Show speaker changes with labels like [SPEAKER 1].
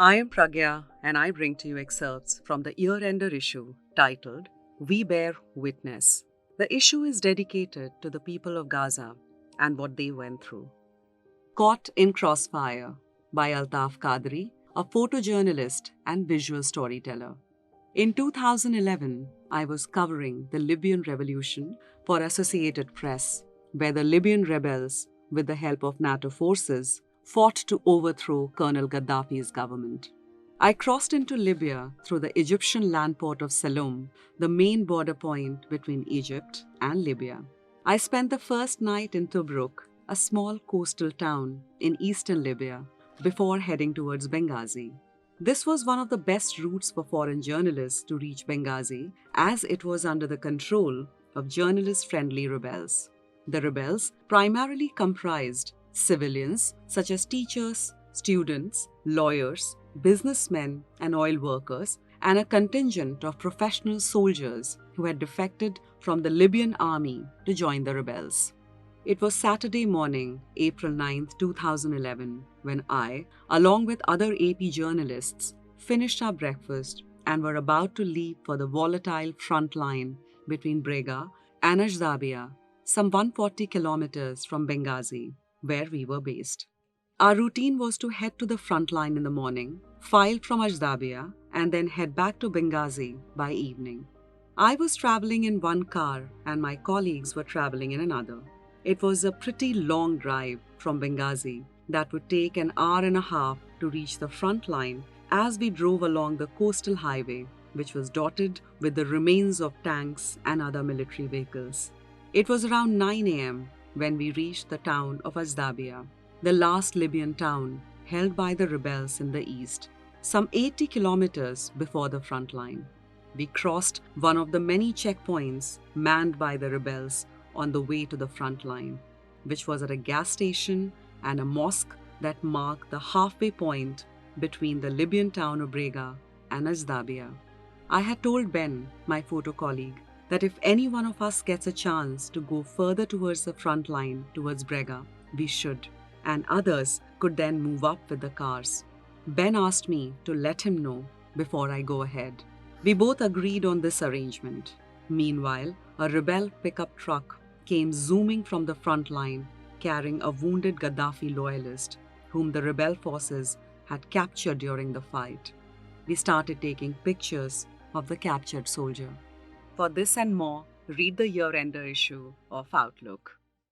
[SPEAKER 1] I am Pragya, and I bring to you excerpts from the year-ender issue titled We Bear Witness. The issue is dedicated to the people of Gaza and what they went through. Caught in Crossfire by Altaf Qadri, a photojournalist and visual storyteller. In 2011, I was covering the Libyan revolution for Associated Press, where the Libyan rebels, with the help of NATO forces, fought to overthrow Colonel Gaddafi's government. I crossed into Libya through the Egyptian land port of Salom, the main border point between Egypt and Libya. I spent the first night in Tobruk, a small coastal town in eastern Libya, before heading towards Benghazi. This was one of the best routes for foreign journalists to reach Benghazi, as it was under the control of journalist-friendly rebels. The rebels primarily comprised civilians such as teachers, students, lawyers, businessmen, and oil workers, and a contingent of professional soldiers who had defected from the Libyan army to join the rebels. It was Saturday morning, April 9, 2011, when I, along with other AP journalists, finished our breakfast and were about to leave for the volatile front line between Brega and Ashdabia, some 140 kilometers from Benghazi, where we were based. Our routine was to head to the front line in the morning, file from Ashdabia, and then head back to Benghazi by evening. I was traveling in one car and my colleagues were traveling in another. It was a pretty long drive from Benghazi that would take an hour and a half to reach the front line as we drove along the coastal highway, which was dotted with the remains of tanks and other military vehicles. It was around 9 a.m. when we reached the town of Ashdabia, the last Libyan town held by the rebels in the east, some 80 kilometers before the front line. We crossed one of the many checkpoints manned by the rebels on the way to the front line, which was at a gas station and a mosque that marked the halfway point between the Libyan town of Brega and Ashdabia. I had told Ben, my photo colleague, that if any one of us gets a chance to go further towards the front line towards Brega, we should, and others could then move up with the cars. Ben asked me to let him know before I go ahead. We both agreed on this arrangement. Meanwhile, a rebel pickup truck came zooming from the front line, carrying a wounded Gaddafi loyalist, whom the rebel forces had captured during the fight. We started taking pictures of the captured soldier. For this and more, read the year-ender issue of Outlook.